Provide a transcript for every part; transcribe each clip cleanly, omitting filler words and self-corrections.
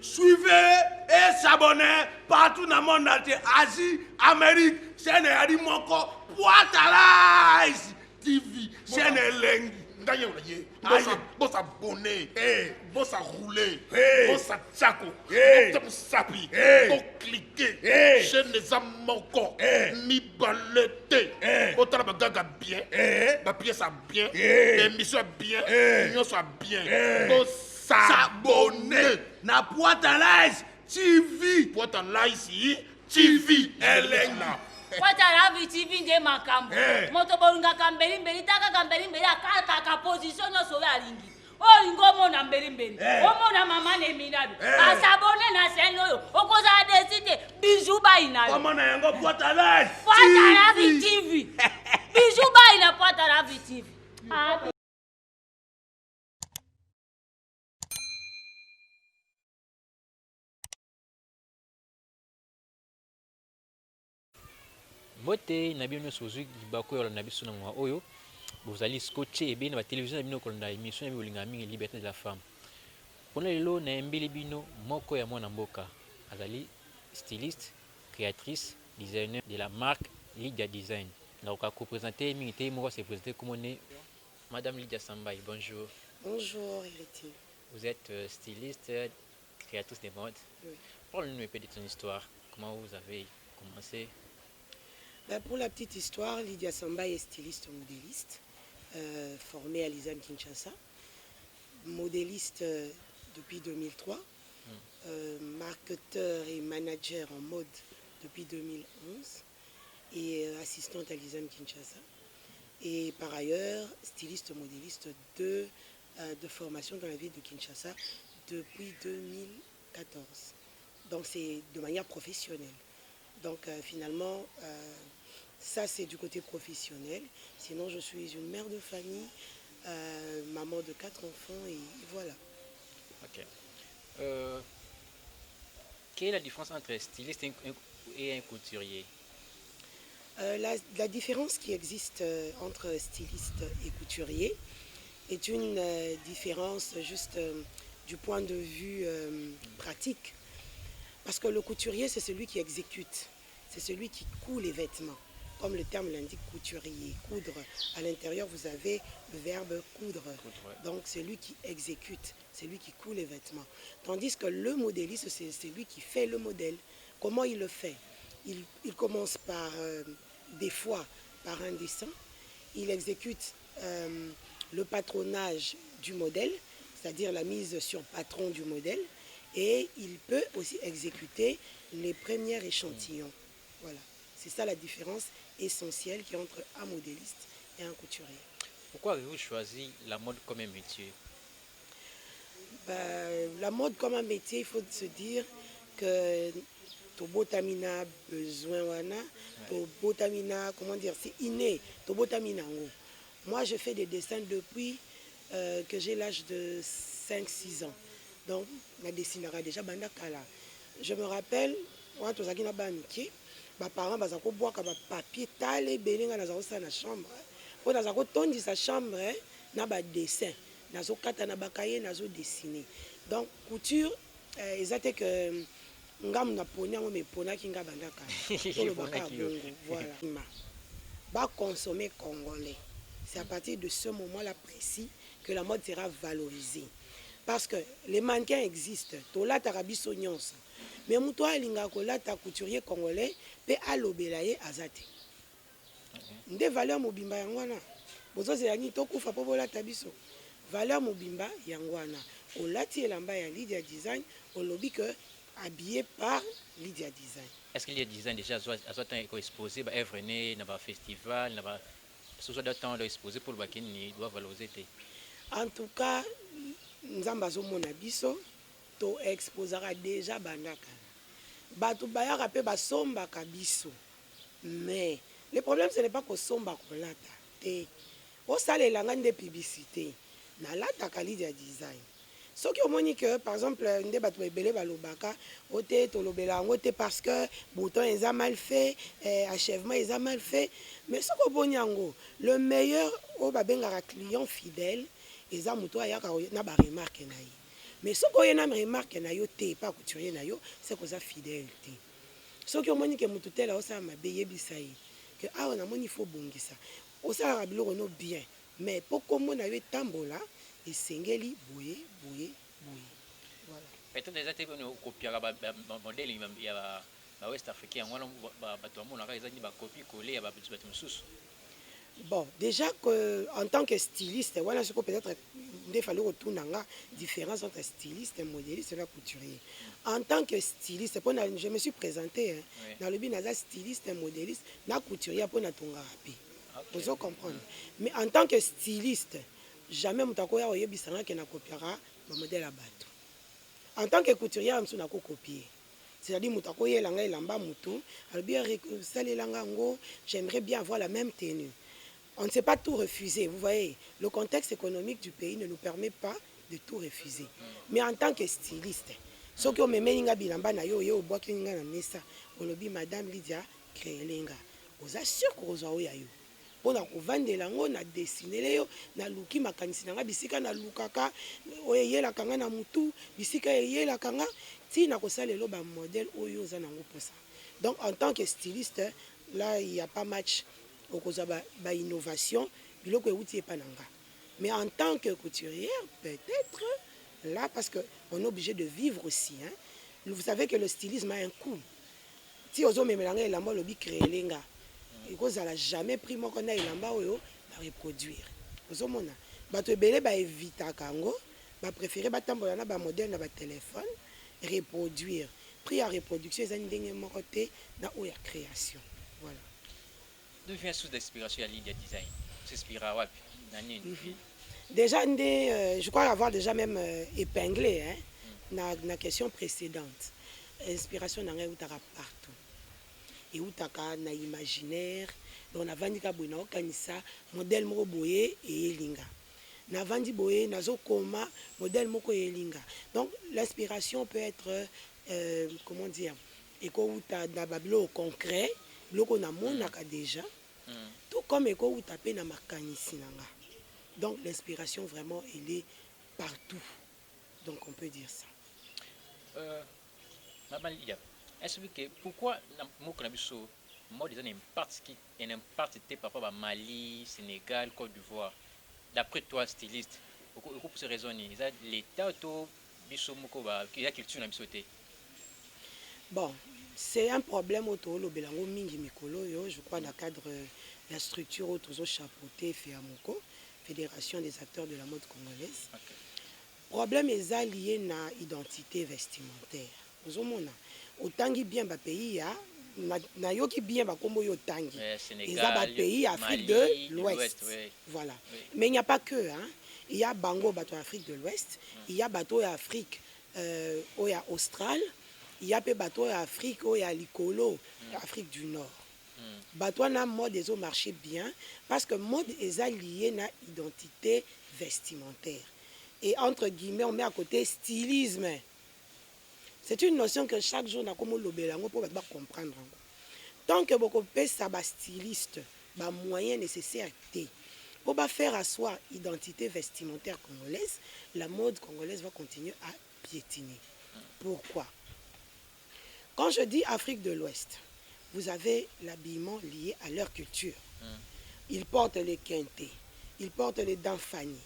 Suivez et s'abonnez partout dans le monde entier. Asie, Amérique, chaîne Yari Moko, Poitalaïs TV, chaîne Lengi. Boss abonné, boss a roulé, Hey. boss a tchako, Hey. boss a sapi, Hey. boss cliquer, Hey. chaîne les amoko, Hey. mi balete, Hey. autant la bagaga bien, Hey. ma pièce a bien, Hey. émission a bien, Hey. union soit bien, Hey. boss s'abonner. S'abonner. Na Poitalaïs TV. Pour ta là ici, TV, elle est là. Poitala TV nde makambo. Eh. Moto bolunga kambeli mbeli taka kambeli mbeli akata ka position no so ya lingi. O lingo mona mbeli mbeli. Eh. O mona mama ne minabi. Eh. Asabone na chaîne oyo. Okoza desite bijou baina. Comment na yango Poitalaïs Poitala TV. Bijou baina Poitala TV. Ah. Mote na bino sozu libako yola na biso na mwa oyo bozali scotché ebe na télévision na bino kolanda émission na bolinga mingi liberté de la femme. Pona lelo na embeli bino moko ya mwana mboka azali styliste, créatrice, designer de la marque Lydia Design. Donc à co-présenter mingi te moko se présenter comme on est Madame Lydia Sambai. Bonjour. Bonjour Héritier. Vous êtes styliste, créatrice de mode. Oui. Parlez-nous un peu de ton histoire. Comment vous avez commencé? Ben, pour la petite histoire, Lydia Samba est styliste modéliste, formée à l'ISAM Kinshasa, modéliste depuis 2003, marketeur et manager en mode depuis 2011 et assistante à l'ISAM Kinshasa. Et par ailleurs, styliste modéliste de formation dans la ville de Kinshasa depuis 2014. Donc c'est de manière professionnelle. Donc finalement, ça c'est du côté professionnel. Sinon, je suis une mère de famille, maman de 4 enfants et voilà. Ok. Quelle est la différence entre un styliste et un couturier? La différence qui existe entre styliste et couturier est une différence juste du point de vue pratique. Parce que le couturier, c'est celui qui exécute, c'est celui qui coud les vêtements. Comme le terme l'indique, couturier, coudre. À l'intérieur, vous avez le verbe coudre. Donc, c'est lui qui exécute, c'est lui qui coud les vêtements. Tandis que le modéliste, c'est celui qui fait le modèle. Comment il le fait? Il commence par, des fois, par un dessin. Il exécute le patronage du modèle, c'est-à-dire la mise sur patron du modèle. Et il peut aussi exécuter les premiers échantillons. Voilà. C'est ça la différence essentielle qu'il y a entre un modéliste et un couturier. Pourquoi avez-vous choisi la mode comme un métier? La mode comme un métier, il faut se dire que Tobotamina besoin wana, Tobotamina, comment dire, c'est inné, Tobotamina. Moi, je fais des dessins depuis que j'ai l'âge de 5-6 ans. Donc, la dessinera déjà bandakala. Je me rappelle, quand on a dit que mes parents ont boire un papier talé belinga na za na chambre. On a tondi sa chambre na ba dessin, na zo kata na bakaye na zo dessiner. Donc couture exacte que ngam na pona mo me pona ki nga bandakala. Voilà. Ba consommer congolais. C'est à partir de ce moment-là précis que la mode sera valorisée. Parce que les mannequins existent. Tola tarabiso nyonsa. Mais moutoua linga kola ta couturier congolais pe alobelaye azate. Nde valeur mobimba yangwana. Bozo zelani tokufa po bola tabiso. Valeur mobimba yangwana. Olati elamba ya Lydia Design, olobi que habillé par Lydia Design. Est-ce que Lydia Design déjà a exposé ba œuvre né na ba festival, na ba soit de temps exposé pour le bakini doit valoriser. En tout cas, nzamba zo mona biso to exposera déjà bandaka. Batu bayaka pe basomba kabiso. Mais le problème ce n'est pas que somba kolata te. O sale langa de publicité. Na lata Lydia Design. Ce qui omoni que par exemple nde batu ebele balobaka ote to lobela ngote parce que bouton est mal fait, achèvement est mal fait, mais ce que bonyango, le meilleur au babengara client fidèle. Mais ce qu'on a remarqué na yo te pas couturier na yo, c'est que ça fidélité. Ce qui moni que mututel a ça ma beye bisai que ah on a moni faut bongisa. O ça a bilo no bien. Mais pour comme na yo tambola et sengeli boye. Voilà. Peut-être déjà tu peux copier le modèle il y a West africain on a bato amona ka ezali ba copie coller ba bato mususu. Bon, déjà que, en tant que styliste, voilà ce que peut-être il fallait retourner la différence entre styliste et modéliste et couturier. En tant que styliste, je me suis présenté dans le bin styliste et modéliste, na couturier pour na tonga rapé. Vous comprenez. Mais en tant que styliste, jamais mutakoya oyebisanga que na copiera le modèle à bateau. En tant que couturier, on a copié. C'est-à-dire mutakoya langa elamba mutu, j'aimerais bien avoir la même tenue. On ne sait pas tout refuser, vous voyez. Le contexte économique du pays ne nous permet pas de tout refuser. Mais en tant que styliste, ce qui me met à bilamba na yo yo bois kinga na mesa, on le dit Madame Lydia Créelenga. Vous assure que vous avez yo. Pour na vendre lango na dessiner yo na luki makanisi na bisika na lukaka oyela kanga na mutu bisika oyela kanga ti na kosala lo ba modèle oyo za nango pour ça. Donc en tant que styliste, là il y a pas match au cause ba innovation biloko euti epananga. Mais en tant que couturière, peut-être là parce que on est obligé de vivre aussi hein. Vous savez que le stylisme a un coût. Si ozo memelanga elamba lobi créelenga. Et cause elle a jamais pris mon qu'on a elamba oyo à reproduire. Ozo mona bato ebele ba evita kango, ba préférer ba tambola na ba modèle na ba téléphone reproduire. Prix à reproduction ezali ndenge moko te na oya création. Voilà. D'où vient source d'inspiration à Lydia Design? S'inspira wapi? Nani? Déjà, je crois avoir déjà même épinglé hein, la question précédente. Inspiration n'a rien partout. Et où t'as na imaginaire, donc na vandi kabouina okanisa modèle moko boye et elinga. Na vandi boye nazo koma modèle moko et elinga. Donc l'inspiration peut être comment dire, et où t'as na bablo concret. Loko na monaka déjà, tout comme eko ou tapé na makanisi nanga. Donc l'inspiration vraiment elle est partout. Donc on peut dire ça. Est-ce que pourquoi mon mode des impact papa ba Mali, Sénégal, Côte d'Ivoire. D'après toi styliste, pour ces raisons l'état to biso moko ba qui a culture na biso te. Bon, c'est un problème autour le belango mingi mikolo yo, je crois dans le cadre de la structure autour chapeauté FEAMOCO, Fédération des acteurs de la mode congolaise. Okay. Problème est lié à l'identité vestimentaire. Vous avez autangi bien ba pays ya na yoki bien ba kombo yo tangi. Ils ont ba pays Afrique de l'Ouest. Oui. Voilà. Oui. Mais il n'y a pas que hein. Il y a Bango bateau Afrique de l'Ouest, il y a bateau Afrique il y a Austral. Il y a des bateaux en Afrique, il y a l'Icolo, l'Afrique du Nord. Bateau na mode ils ont marché bien parce que mode est lié à l'identité vestimentaire. Et entre guillemets, on met à côté stylisme. C'est une notion que chaque jour, on a comme l'obélango pour comprendre. Tant que beaucoup de ça styliste, bah moyen nécessaire pour faire asseoir l'identité vestimentaire congolaise, la mode congolaise va continuer à piétiner. Pourquoi? Quand je dis Afrique de l'Ouest, vous avez l'habillement lié à leur culture. Ils portent les kenté, ils portent les danfani.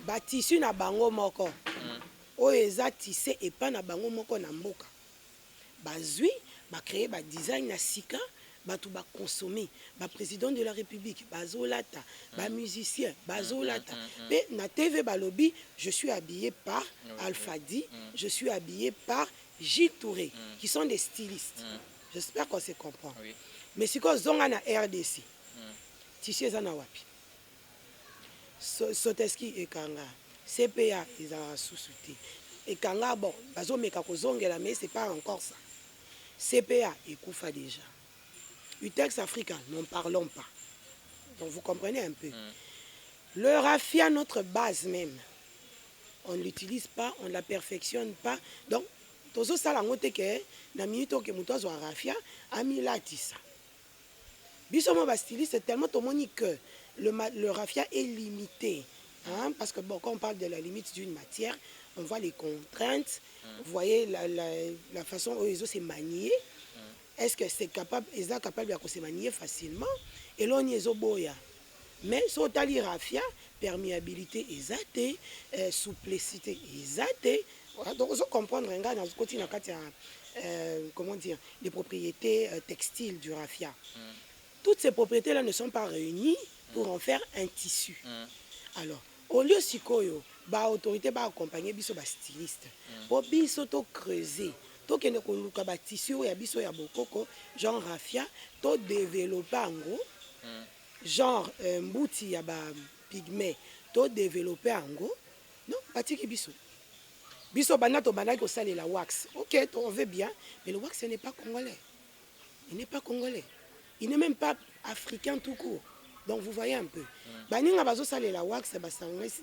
Ba tissu na bango moko. Oeza tissé et pas na bango moko na mboka. Ba zui, ba créer ba design na sika, ba tout ba consommer. Ba président de la République, ba zolata, ba musicien, ba zolata. Mais na TV balobi, je suis habillé par Alpha Di, je suis habillé par J. Touré, qui sont des stylistes. J'espère qu'on se comprend. Oui. Mais si on a na RDC, tissu est en wapi. Soteski et Kanga, CPA ils ont sous-souté. Et Kanga, bon, bazo meka kozongela mais c'est pas encore ça. CPA et Koufa déjà. Utex africain, n'en parlons pas. Donc vous comprenez un peu. Le raffia, notre base même, on ne l'utilise pas, on ne la perfectionne pas. Donc tozo sala ngote ke na minute ke muto zo rafia amilatisa. Biso mo ba styliste tellement tomoni que le raffia est limité hein, parce que bon quand on parle de la limite d'une matière, on voit les contraintes, vous voyez la façon dont ils se manient. Est-ce que c'est capable, ils sont capables de se manier facilement? Et là, on y est boya. Mais sur tali rafia, perméabilité exacte, souplicité exacte. Donc, vous comprenez, dans ce côté, comment dire, les propriétés textiles du raffia. Toutes ces propriétés-là ne sont pas réunies pour en faire un tissu. Alors, au lieu sikoyo, ba autorité va accompagner biso ba styliste. Pour biso to creuser, to kende ko luka ba tissu ya biso ya bokoko, genre raffia, to développer en gros, genre mbouti ya ba pygmée, to développer en gros. Non, batiki biso. Biso banato banaki au sale la wax. OK, on veut bien, mais le wax ce n'est pas congolais. Il n'est pas congolais. Il n'est même pas africain tout court. Donc vous voyez un peu. Baninga bazo sale la wax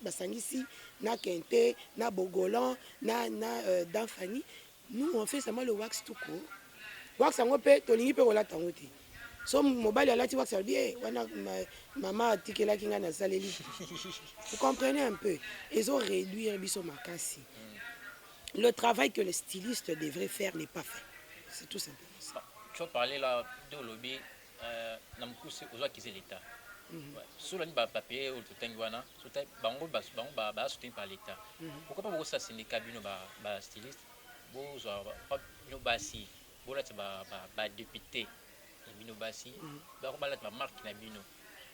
basangisi na kente, na bogolan, na danfani. Nous on fait seulement le wax tout court. Wax ango pe tolingi pe rola tangote. So mobile alati wax albi wana maman tikela kinga na saleli. Vous comprenez un peu. Ils ont réduit biso makasi. Le travail que le styliste devrait faire n'est pas fait. C'est tout simplement ça. Tu as parlé là de lobby namkusi aux qui c'est l'état. Sur le papier ou tout tengwana, sur le bango bas soutenu par l'état. Pourquoi pas vous ça syndicat bino ba styliste, vous pas bino basi, vous là ba député bino basi, ba là ba marque na bino.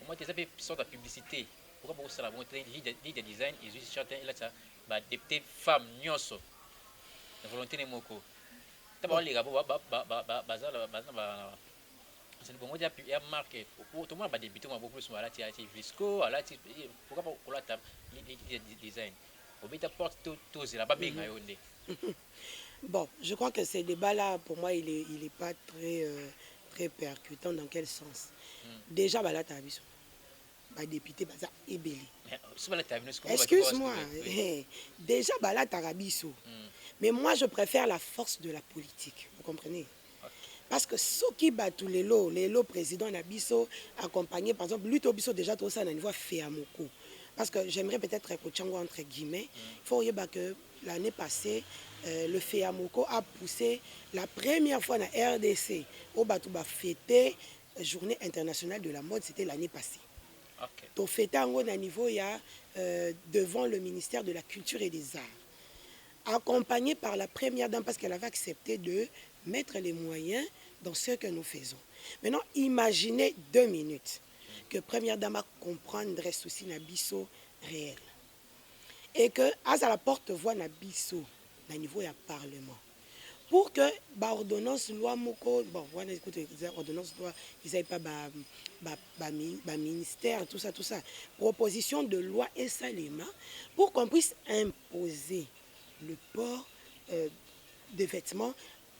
Au moins des sortes de publicité. Pourquoi pas vous ça la montrer leader design et juste chanter là ça ba député femme nyonso. La volonté de moko. D'abord les gars c'est le bon mot de la marque. Pour tout le monde, débuter beaucoup plus à la Visco, à la pourquoi pas pour la table design. Au bout de porte tout c'est là-bas bien. Bon, je crois que ce débat-là, pour moi, il est pas très percutant. Dans quel sens? Déjà, bah là, tu as vu ça. Bah député, bah ça est belé. Excuse-moi. Déjà, bah là, tu as vu ça. Mais moi, je préfère la force de la politique. Vous comprenez? Parce que ceux qui battent les lots président Nabiso, accompagné par exemple, lui, Tobiso déjà tout ça, on a niveau fait à Moko. Parce que j'aimerais peut-être Kochango entre guillemets. Il faut dire que l'année passée, le FEAMOCO a poussé la première fois dans la RDC au Batouba fêter Journée internationale de la mode, c'était l'année passée. Donc fêter en niveau, il y a devant le ministère de la Culture et des Arts. Accompagné par la première dame parce qu'elle avait accepté de mettre les moyens dans ce que nous faisons. Maintenant, imaginez 2 minutes que première dame a comprendre souci Nabiso réel. Et que à la porte-voix Nabiso, à niveau du Parlement. Pour que l'ordonnance loi moko, bon, voilà, écoutez, ordonnance loi, ils n'avaient pas ministère, tout ça. Proposition de loi et Salema pour qu'on puisse imposer le port de vêtements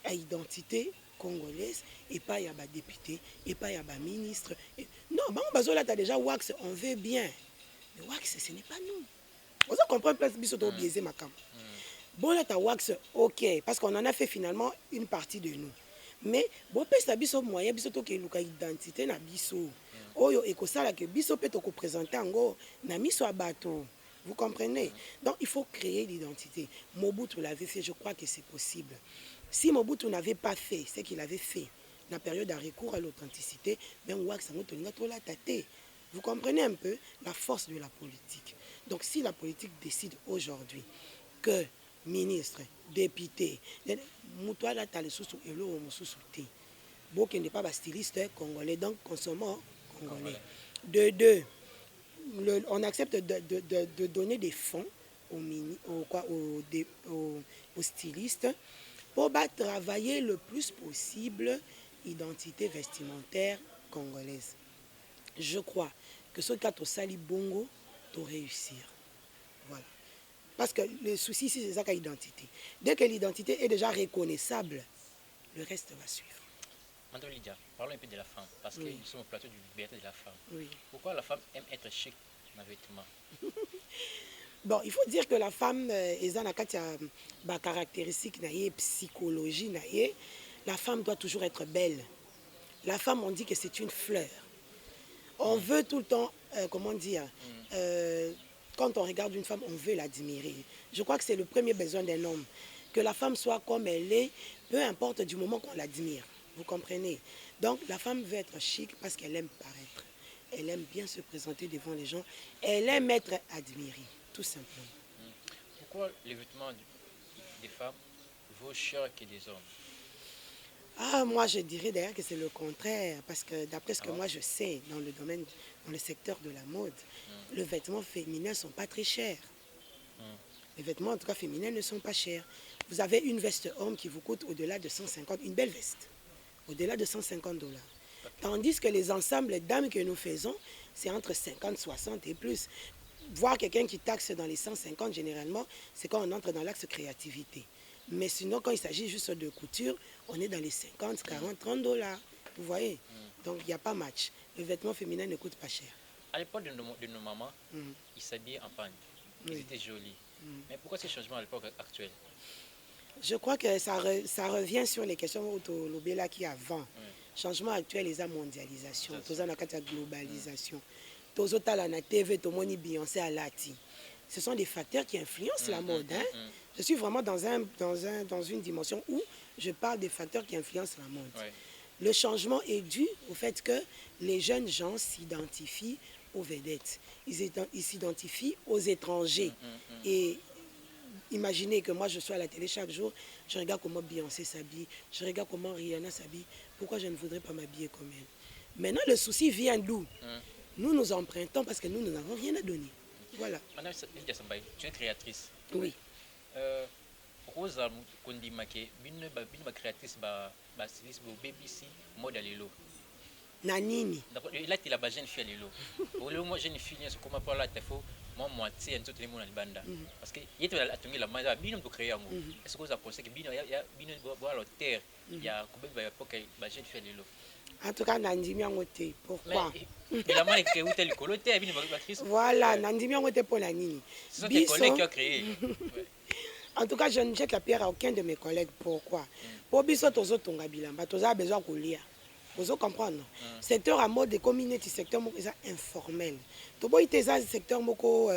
à identité congolaise et pas y a député et pas y a ministre. Non, bon, là tu as déjà wax, on veut bien. Mais wax, ce n'est pas nous. Vous comprenez pas ce que biaisé ma cam. Bon là tu as wax, ok, parce qu'on en a fait finalement une partie de nous. Mais bon ça biso moyen biso to ke luka identité na biso. Oyo ekosala que biso peut te présenter ngo na miso abato. Vous comprenez? Donc il faut créer l'identité. Mobutu l'avait fait, je crois que c'est possible. Si Mobutu n'avait pas fait ce qu'il avait fait, la période de recours à l'authenticité, vous comprenez un peu la force de la politique. Donc si la politique décide aujourd'hui que ministre, député, Moutouala Talesousou et l'eau Moussousouté, qui n'est pas styliste congolais, donc consommant congolais. De deux, on accepte de donner des fonds aux stylistes pour travailler le plus possible l'identité vestimentaire congolaise. Je crois que ce cas au Sali Bongo doit réussir. Voilà. Parce que le souci ici, c'est ça qu'à l'identité. Dès que l'identité est déjà reconnaissable, le reste va suivre. Madame Lydia, parlons un peu de la femme, parce que nous sommes au plateau du liberté de la femme. Oui. Pourquoi la femme aime être chic dans les vêtements? Bon, il faut dire que la femme, a caractéristique, psychologie, la femme doit toujours être belle. La femme, on dit que c'est une fleur. On veut tout le temps, quand on regarde une femme, on veut l'admirer. Je crois que c'est le premier besoin d'un homme. Que la femme soit comme elle est, peu importe du moment qu'on l'admire. Vous comprenez? Donc la femme veut être chic parce qu'elle aime paraître. Elle aime bien se présenter devant les gens. Elle aime être admirée, tout simplement. Pourquoi les vêtements des femmes vaut cher que des hommes? Ah, moi, je dirais d'ailleurs que c'est le contraire, parce que d'après ce que moi je sais dans le domaine, dans le secteur de la mode, les vêtements féminins ne sont pas très chers. Les vêtements, en tout cas féminins, ne sont pas chers. Vous avez une veste homme qui vous coûte au-delà de 150, une belle veste, au-delà de 150 $. Tandis que les ensembles dames que nous faisons, c'est entre 50, 60 et plus. Voir quelqu'un qui taxe dans les 150, généralement, c'est quand on entre dans l'axe créativité. Mais sinon, quand il s'agit juste de couture, on est dans les 50, 40, 30 $. Vous voyez? Donc, il n'y a pas match. Le vêtement féminin ne coûte pas cher. À l'époque de nos mamans, ils s'habillaient en pente. Ils étaient jolis. Mais pourquoi ces changements à l'époque actuelle? Je crois que ça revient sur les questions autolobéla qui avant. Changement actuel, les mondialisation. Tous en a globalisation. Tous autres à la TV, tout le monde Beyoncé à Lati. Ce sont des facteurs qui influencent la mode. Hein? Je suis vraiment dans une dimension où je parle des facteurs qui influencent la mode. Ouais. Le changement est dû au fait que les jeunes gens s'identifient aux vedettes. Ils s'identifient aux étrangers. Et imaginez que moi je sois à la télé chaque jour, je regarde comment Beyoncé s'habille, je regarde comment Rihanna s'habille. Pourquoi je ne voudrais pas m'habiller comme elle? Maintenant, le souci vient d'où? Nous nous empruntons parce que nous n'avons rien à donner. Voilà. Madame Diassambaye, tu es créatrice. Oui. Rosa Kondimake, une créatrice, styliste, BBC, mode à l'élo. Nanini. Là, tu es la jeune fille à l'élo. Moi, jeune fille, c'est comment parler à Tefo, moi, moitié, et tout le monde à l'Ibanda. Parce que, il y a la main, il y a créé un mot. Est-ce que vous avez pensé que il y a la terre, il y a combien de jeune fille à l'élo? En tout cas, Nandimi Angote. Pourquoi? Voilà, Nandimi Angote pour la Nini. Ce sont tes collègues qui ont créé. En tout cas, je ne jette la pierre à aucun de mes collègues. Pourquoi? Pour Bisso Tozo Tonga Bilamba, Toza a besoin de lire. Vous comprenez? Secteur à mode de communauté, secteur informel. Tobo il y a un secteur où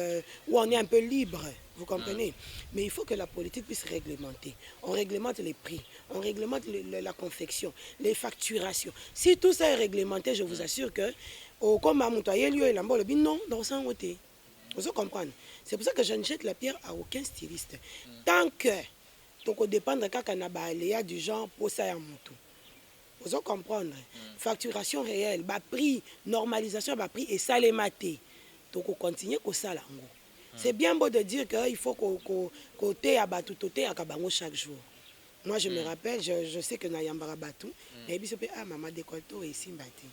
on est un peu libre. Vous comprenez? Mais il faut que la politique puisse réglementer. On réglemente les prix, on réglemente la confection, les facturations. Si tout ça est réglementé, je vous assure que, comme à Moutaye, non, dans ça, on est. Vous comprenez? C'est pour ça que je ne jette la pierre à aucun styliste. Tant que tu peux dépendre de du genre pour ça, vous comprenez? Facturation réelle, prix, normalisation, prix et ça les maté. Donc on continue comme ça. C'est bien beau de dire qu'il faut qu'on t'ait à Batou, chaque jour. Moi je me rappelle, je sais que Nayambara Batou, et puis ah maman décolto et ici Bati.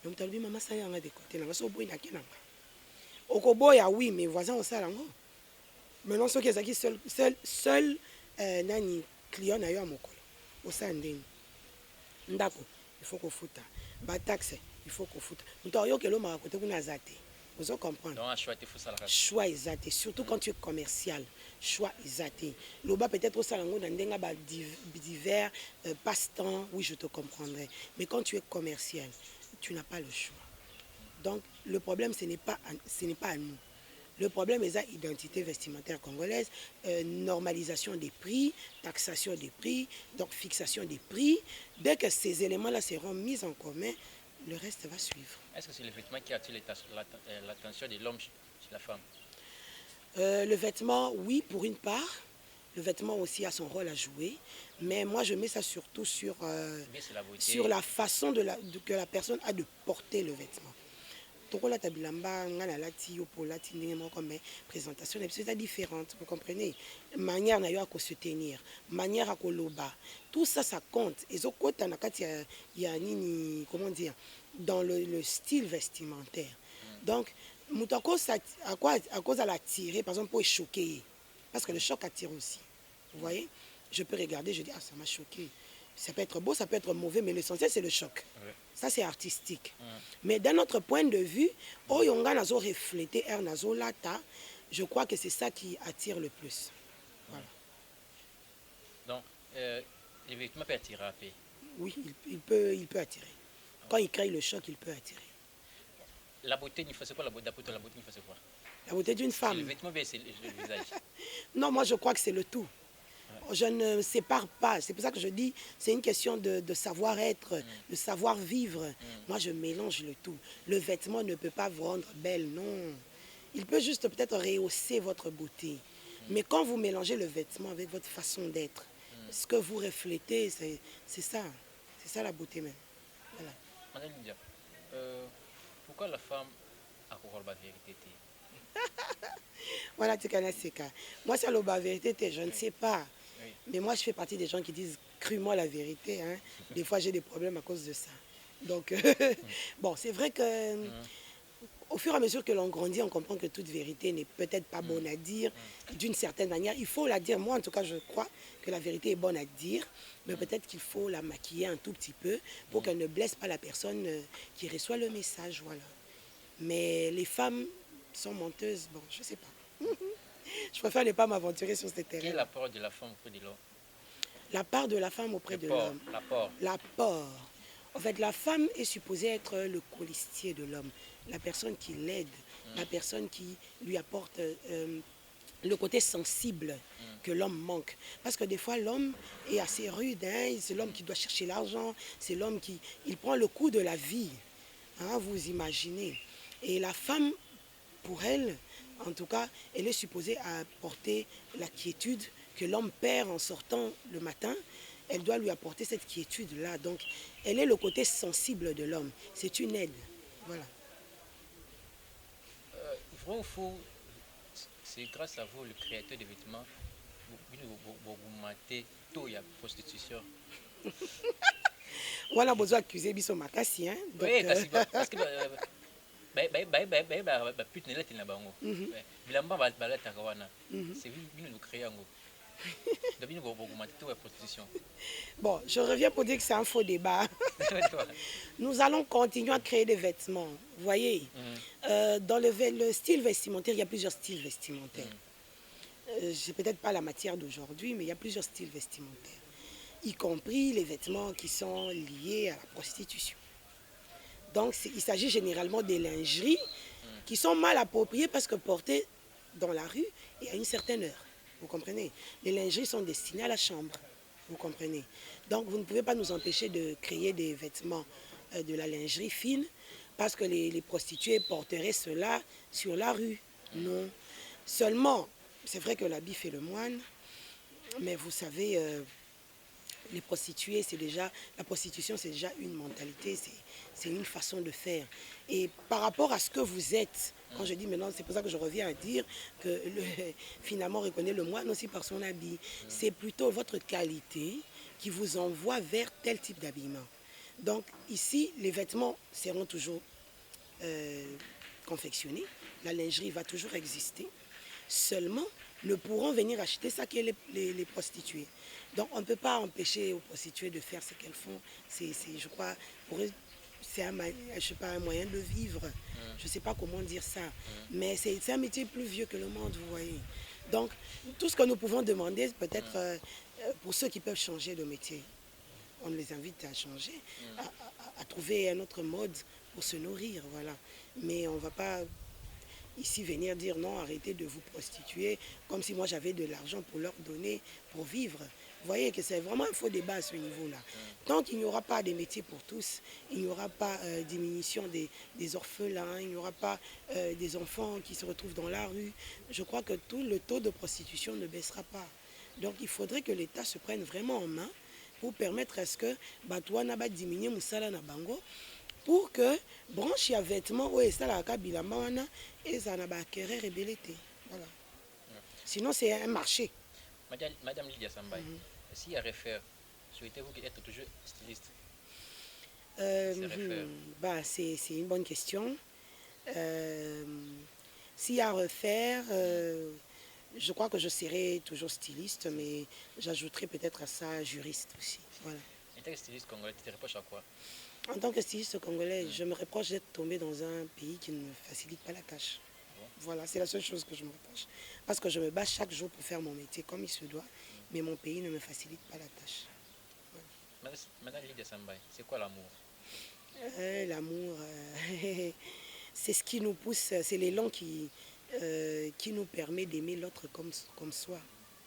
Donc tu as dit maman ça y a décolté, là ça au bout il Okoboya oui, mais voisins au salango. Maintenant ceux qui sont seul nani client na yo amokolo. Au sanding. Ndako, il faut qu'on foute. Taxe, il faut qu'on foute. Nous avons que l'homme a côté qu'on a zaté. Vous comprenez? Donc, choix, il faut ça. Choix exact. Surtout quand tu es commercial. Choix exact. Le bas peut-être au salon, dans divers passe-temps. Oui, je te comprendrai. Mais quand tu es commercial, tu n'as pas le choix. Donc, le problème, ce n'est pas à nous. Le problème est l'identité vestimentaire congolaise, normalisation des prix, taxation des prix, donc fixation des prix. Dès que ces éléments-là seront mis en commun, le reste va suivre. Est-ce que c'est le vêtement qui attire l'attention de l'homme chez la femme? Le vêtement, oui, pour une part. Le vêtement aussi a son rôle à jouer. Mais moi, je mets ça surtout sur la façon que la personne a de porter le vêtement. La présentation est différente, vous comprenez? Manière à se tenir, manière à koloba, tout ça, ça compte. Et comment dire, dans le style vestimentaire. Donc, à cause de l'attirer, par exemple, pour choquer. Parce que le choc attire aussi. Vous voyez? Je peux regarder, je dis, ah, ça m'a choqué. Ça peut être beau, ça peut être mauvais, mais l'essentiel, c'est le choc. Ouais. Ça, c'est artistique. Mais d'un autre point de vue, je crois que c'est ça qui attire le plus. Voilà. Donc, les vêtements peuvent attirer à paix. Oui, il peut attirer. Quand il crée le choc, il peut attirer. La beauté, il faut quoi? La beauté, il faut quoi? La beauté d'une C'est le femme. vêtement, bien c'est le visage. Non, moi je crois que c'est le tout. Je ne sépare pas. C'est pour ça que je dis, c'est une question de savoir-être, de savoir-vivre. Moi, je mélange le tout. Le vêtement ne peut pas vous rendre belle, non. Il peut juste peut-être rehausser votre beauté. Mais quand vous mélangez le vêtement avec votre façon d'être, ce que vous reflétez, c'est ça. C'est ça la beauté même. Voilà. Madame Lydia, pourquoi la femme a encore la vérité? Voilà, tu connais ces cas. Moi, c'est la vérité, je ne sais pas. Oui. Mais moi, je fais partie des gens qui disent crûment la vérité. Hein. Des fois, j'ai des problèmes à cause de ça. Donc, bon, c'est vrai que au fur et à mesure que l'on grandit, on comprend que toute vérité n'est peut-être pas bonne à dire d'une certaine manière. Il faut la dire. Moi, en tout cas, je crois que la vérité est bonne à dire, mais peut-être qu'il faut la maquiller un tout petit peu pour qu'elle ne blesse pas la personne qui reçoit le message. Voilà. Mais les femmes sont menteuses, bon, je ne sais pas. Je préfère ne pas m'aventurer sur ce terrain. Quel est l'apport de la femme auprès de l'homme? La part de la femme auprès de l'homme. L'apport. L'apport. En fait, la femme est supposée être le colistier de l'homme, la personne qui l'aide, la personne qui lui apporte le côté sensible que l'homme manque. Parce que des fois, l'homme est assez rude, hein? C'est l'homme qui doit chercher l'argent, c'est l'homme qui il prend le coup de la vie, hein, vous imaginez. Et la femme, pour elle, en tout cas, elle est supposée apporter la quiétude que l'homme perd en sortant le matin. Elle doit lui apporter cette quiétude-là. Donc, elle est le côté sensible de l'homme. C'est une aide. Voilà. Vrai ou faux, c'est grâce à vous, le créateur des vêtements, vous matez tout, il y a prostitution. Voilà, besoin d'accuser Bisso Makassi. Hein? Donc, Oui, parce que pute ne lati na bango. Bilamba balata kawana. C'est venu nous créer en gros. Bon, je reviens pour dire que c'est un faux débat. Nous allons continuer à créer des vêtements. Vous voyez, dans le style vestimentaire, il y a plusieurs styles vestimentaires. C'est peut-être pas la matière d'aujourd'hui, mais il y a plusieurs styles vestimentaires, y compris les vêtements qui sont liés à la prostitution. Donc, il s'agit généralement des lingeries qui sont mal appropriées parce que portées dans la rue et à une certaine heure. Vous comprenez? Les lingeries sont destinées à la chambre. Vous comprenez? Donc, vous ne pouvez pas nous empêcher de créer des vêtements de la lingerie fine parce que les prostituées porteraient cela sur la rue. Non. Seulement, c'est vrai que l'habit fait le moine, mais vous savez, les prostituées, la prostitution, c'est déjà une mentalité, c'est une façon de faire. Et par rapport à ce que vous êtes, quand je dis maintenant, c'est pour ça que je reviens à dire que finalement, on reconnaît le moine aussi par son habit. C'est plutôt votre qualité qui vous envoie vers tel type d'habillement. Donc ici, les vêtements seront toujours confectionnés, la lingerie va toujours exister. Seulement, ne pourront venir acheter ça que les prostituées. Donc on ne peut pas empêcher aux prostituées de faire ce qu'elles font. Je crois, pour eux, c'est un moyen de vivre. Je ne sais pas comment dire ça. Mais c'est un métier plus vieux que le monde, vous voyez. Donc, tout ce que nous pouvons demander, peut-être pour ceux qui peuvent changer de métier, on les invite à changer, à trouver un autre mode pour se nourrir, voilà. Mais on ne va pas ici venir dire non, arrêtez de vous prostituer, comme si moi j'avais de l'argent pour leur donner, pour vivre. Vous voyez que c'est vraiment un faux débat à ce niveau-là. Tant qu'il n'y aura pas de métiers pour tous, il n'y aura pas diminution des orphelins, il n'y aura pas des enfants qui se retrouvent dans la rue. Je crois que tout le taux de prostitution ne baissera pas. Donc il faudrait que l'État se prenne vraiment en main pour permettre à ce que Batouana va diminuer Moussala na Bango, pour que branche à vêtements et ça la kabilamba wana et ça n'a pas acquérir rebellité. Voilà. Sinon c'est un marché. Madame Lydia Sambaye, si à refaire, souhaitez-vous être toujours styliste? C'est une bonne question. Si à refaire, je crois que je serai toujours styliste, mais j'ajouterai peut-être à ça juriste aussi. Voilà. En tant que styliste congolais, tu te reproches à quoi? En tant que styliste congolais, je me reproche d'être tombé dans un pays qui ne me facilite pas la tâche. Voilà, c'est la seule chose que je me reproche. Parce que je me bats chaque jour pour faire mon métier comme il se doit, mais mon pays ne me facilite pas la tâche. Voilà. Madame Lydia Sambaye, c'est quoi l'amour? L'amour, c'est ce qui nous pousse, c'est l'élan qui qui nous permet d'aimer l'autre comme soi.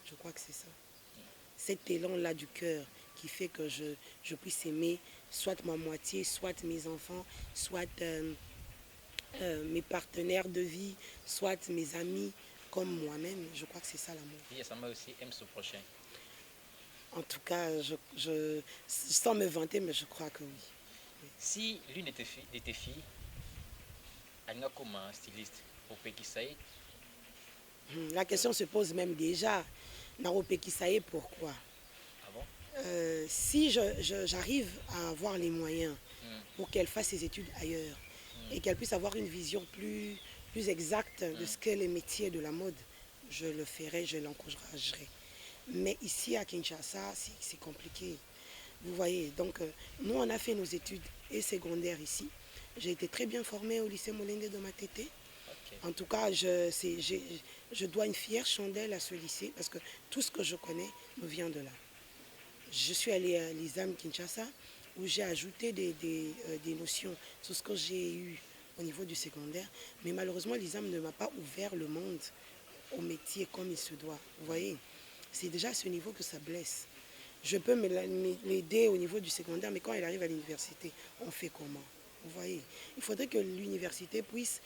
Je crois que c'est ça. Cet élan-là du cœur qui fait que je puisse aimer soit ma moitié, soit mes enfants, soit mes partenaires de vie, soit mes amis, comme moi-même. Je crois que c'est ça l'amour. Et ça m'a aussi aime son prochain. En tout cas, sans me vanter, mais je crois que oui. Si l'une de tes filles a comme un styliste au Pékisaï, La question se pose même déjà. Naro Pekisaye, pourquoi? ah bon? Si j'arrive à avoir les moyens pour qu'elle fasse ses études ailleurs et qu'elle puisse avoir une vision plus exacte de ce qu'est les métiers de la mode, je le ferai, je l'encouragerai. Mais ici à Kinshasa, c'est compliqué. Vous voyez, donc nous on a fait nos études et secondaires ici. J'ai été très bien formée au lycée Molende de Matete. Okay. En tout cas, je dois une fière chandelle à ce lycée parce que tout ce que je connais me vient de là. Je suis allée à l'ISAM Kinshasa où j'ai ajouté des notions sur ce que j'ai eu au niveau du secondaire. Mais malheureusement, l'ISAM ne m'a pas ouvert le monde au métier comme il se doit. Vous voyez, c'est déjà à ce niveau que ça blesse. Je peux l'aider au niveau du secondaire, mais quand elle arrive à l'université, on fait comment? Vous voyez, il faudrait que l'université puisse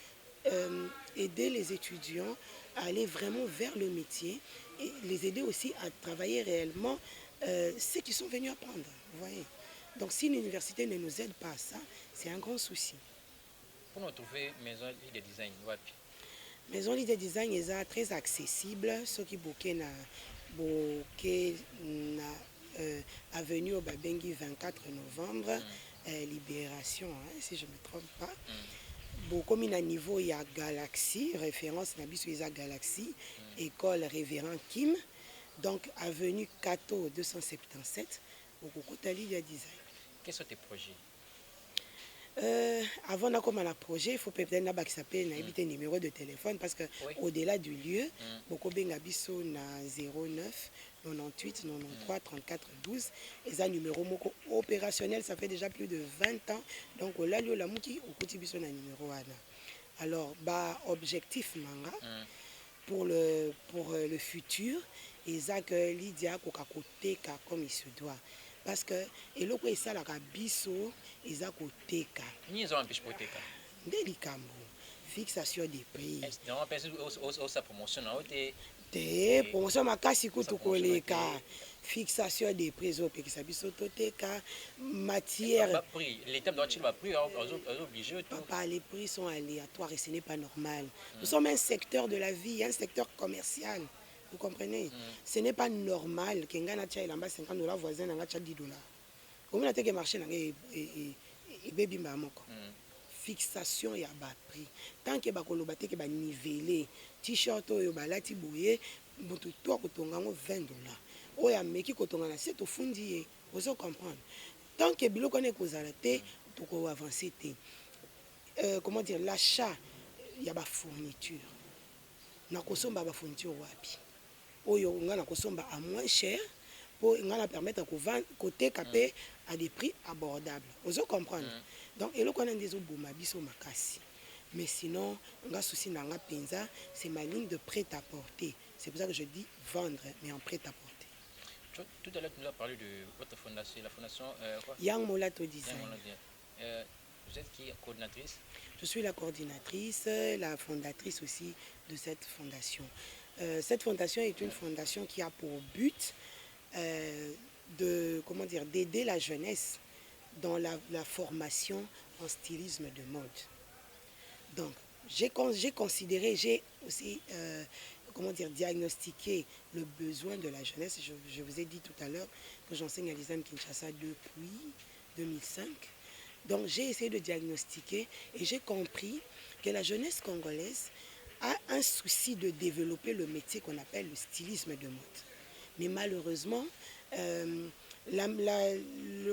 aider les étudiants à aller vraiment vers le métier et les aider aussi à travailler réellement ce qu'ils sont venus apprendre. Vous voyez. Donc si l'université ne nous aide pas à ça, c'est un grand souci. Pour nous trouver Maison Leader Design, wapi? Maison Leader Design est très accessible. Ceux qui bouquent na avenue au Babengi 24 novembre, Libération, hein, si je ne me trompe pas. Beaucoup mis à niveau, il y a Galaxy, référence Nabisu Isa Galaxy, école Révérend Kim, donc avenue Kato 277, au Kokotali de Design. Quels sont tes projets? Avant d'avoir un projet, il faut peut-être un numéro de téléphone parce que au-delà du lieu, beaucoup de gens na 09 98 93 34 12 et un numéro opérationnel, ça fait déjà plus de 20 ans. Donc là lieu la muki au côté biso na numéro ana. Alors bah objectif manga pour le futur et ça que Lydia koka koteka comme il se doit. Parce que eloko esalaka biso eza koteka Ni ils ont empêché pour teka. nde likambo fixation des prix Non, on sa promotion na ote. te promotion makasi kutu koleka fixation des prix ezopekisa biso toteka matière Prix, l'étape doit être prix, obligé tout. papa, les prix sont aléatoires et ce n'est pas normal. Nous sommes un secteur de la vie, un secteur commercial. Vous comprenez? Ce n'est pas normal que ngana tia elamba 50 $, voisin nanga tia 10 $. Comme on a que marché nanga et baby moko. Fixation ya ba prix. Tant que ba koloba te que ba niveler t-shirt oyo balati boye mutu to kotonga ngo 20 $. Oya meki kotonga na set ofundi vous comprendre. Tant que biloko ne kozala te pour avancer te. Comment dire, l'achat ya ba fourniture. Na kosomba ba fourniture wapi? Oyo ngana kosomba à moins cher pour ngana permettre de vendre côté capé à des prix abordables. Vous comprendre. Donc eloko na ndezo boma biso makasi. Mais sinon, nga souci nanga penza, c'est ma ligne de prêt à porter. C'est pour ça que je dis vendre mais en prêt à porter. Tout à l'heure tu nous as parlé de votre fondation, la fondation quoi? Young Molato Design. Vous êtes qui, coordinatrice? Je suis la coordinatrice, la fondatrice aussi de cette fondation. Cette fondation est une fondation qui a pour but d'aider la jeunesse dans la formation en stylisme de mode. Donc, j'ai considéré, j'ai aussi diagnostiqué le besoin de la jeunesse. Je vous ai dit tout à l'heure que j'enseigne à l'ISAM Kinshasa depuis 2005. Donc, j'ai essayé de diagnostiquer et j'ai compris que la jeunesse congolaise a un souci de développer le métier qu'on appelle le stylisme de mode. Mais malheureusement, le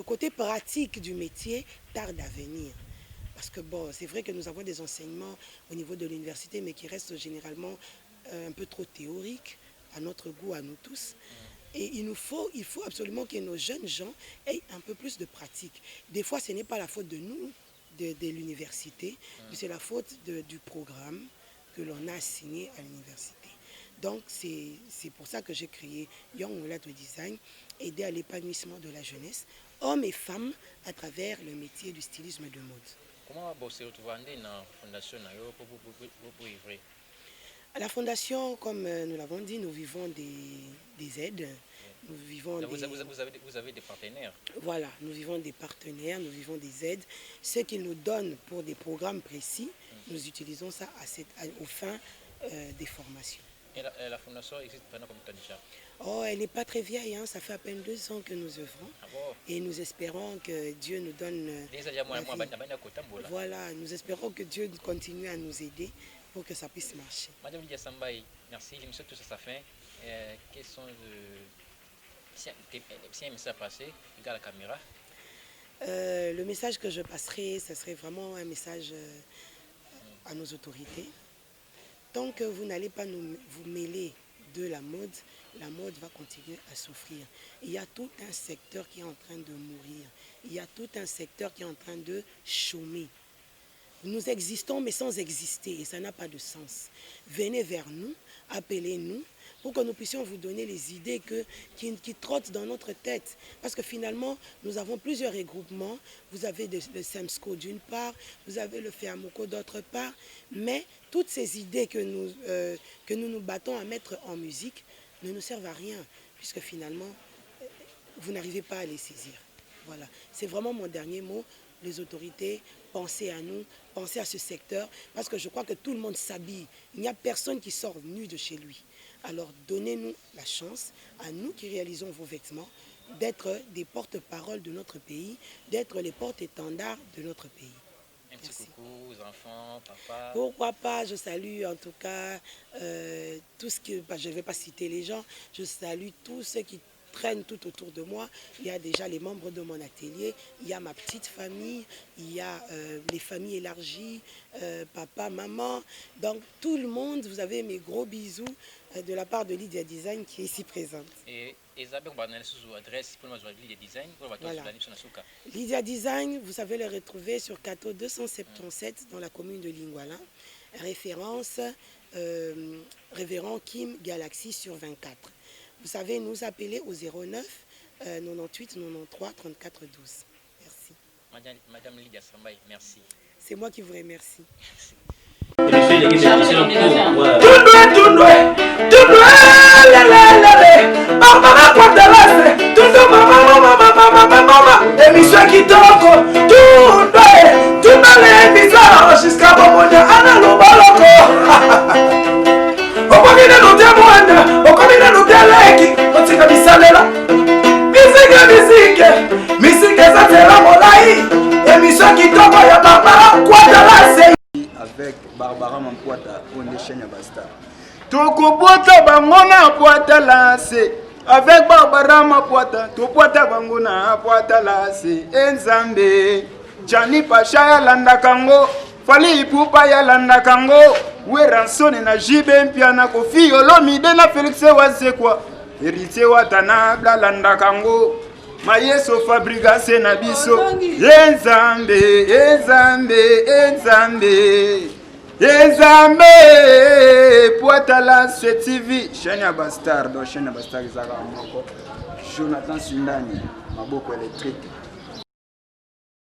côté pratique du métier tarde à venir. Parce que bon, c'est vrai que nous avons des enseignements au niveau de l'université, mais qui restent généralement un peu trop théoriques, à notre goût, à nous tous. Et il faut absolument que nos jeunes gens aient un peu plus de pratique. Des fois, ce n'est pas la faute de nous, de l'université, mais c'est la faute du programme que l'on a assigné à l'université. Donc c'est pour ça que j'ai créé Young Mulatu Design, aider à l'épanouissement de la jeunesse, hommes et femmes, à travers le métier du stylisme de mode. Comment vous se retrouvez dans la fondation pour œuvrer? À la fondation, comme nous l'avons dit, nous vivons des aides. Nous vivons vous avez des partenaires? Voilà, nous vivons des partenaires, nous vivons des aides. Ce qu'ils nous donnent pour des programmes précis, nous utilisons ça aux fins des formations. Et la fondation existe pendant combien de temps déjà? Oh, elle n'est pas très vieille, hein. Ça fait à peine 2 ans que nous œuvrons. Ah bon? Et nous espérons que Dieu nous donne... Voilà, nous espérons que Dieu continue à nous aider pour que ça puisse marcher. Madame Lydia Sambaï, merci. L'émission touche à sa fin. Quels sont si un message à passer, regarde la caméra. Le message que je passerai, ce serait vraiment un message à nos autorités. Tant que vous n'allez pas vous mêler de la mode va continuer à souffrir. Il y a tout un secteur qui est en train de mourir. Il y a tout un secteur qui est en train de chômer. Nous existons mais sans exister et ça n'a pas de sens. Venez vers nous, appelez-nous pour que nous puissions vous donner les idées qui trottent dans notre tête. Parce que finalement, nous avons plusieurs regroupements. Vous avez le SEMSCO d'une part, vous avez le FEAMOCO d'autre part. Mais toutes ces idées que nous nous battons à mettre en musique ne nous servent à rien. Puisque finalement, vous n'arrivez pas à les saisir. Voilà. C'est vraiment mon dernier mot. Les autorités, pensez à nous, pensez à ce secteur. Parce que je crois que tout le monde s'habille. Il n'y a personne qui sort nu de chez lui. Alors donnez-nous la chance, à nous qui réalisons vos vêtements, d'être des porte-paroles de notre pays, d'être les porte-étendards de notre pays. Un petit coucou aux enfants, papa. Pourquoi pas, je salue en tout cas tout ce que, je ne vais pas citer les gens, je salue tous ceux qui traînent tout autour de moi. Il y a déjà les membres de mon atelier, il y a ma petite famille, il y a les familles élargies, papa, maman. Donc tout le monde, vous avez mes gros bisous de la part de Lydia Design qui est ici présente. Et Isabelle, on va donner sous adresse pour Lydia Design. Voilà. Lydia Design, vous savez le retrouver sur Cato 277 dans la commune de Linguala. Référence Révérend Kim Galaxy sur 24. Vous savez nous appeler au 09 98 93 34 12. Merci. Madame Lydia Sambaï, merci. C'est moi qui vous remercie. Barbara Quatalase, tout mama, émission qui toko, tout les bizarres jusqu'à Bomonia, Anna Lobaloko. Au combien de nous témoigne, au combien de nous dialogues, on s'est comme ça là. Musique, ça c'est la molaï, émission qui toko, ya Barbara Quatalase. Avec Barbara Mampuata, on est chez Basta. Tukubota bangona poata lase avec Barbara Mapuata tupuata bangona poata lase enzambe Jani Pasha ya landa kango Fali Ipupa ya landa kango Weransone na jibe mpia na kofi Olomide na Felix Wazekwa Héritier watanabla landa kango Mayeso Fabrigase na biso Enzambe Poatala ce TV chaîne ya Bastard, chaîne ya Bastard Jonathan Sindani, Maboko électrique.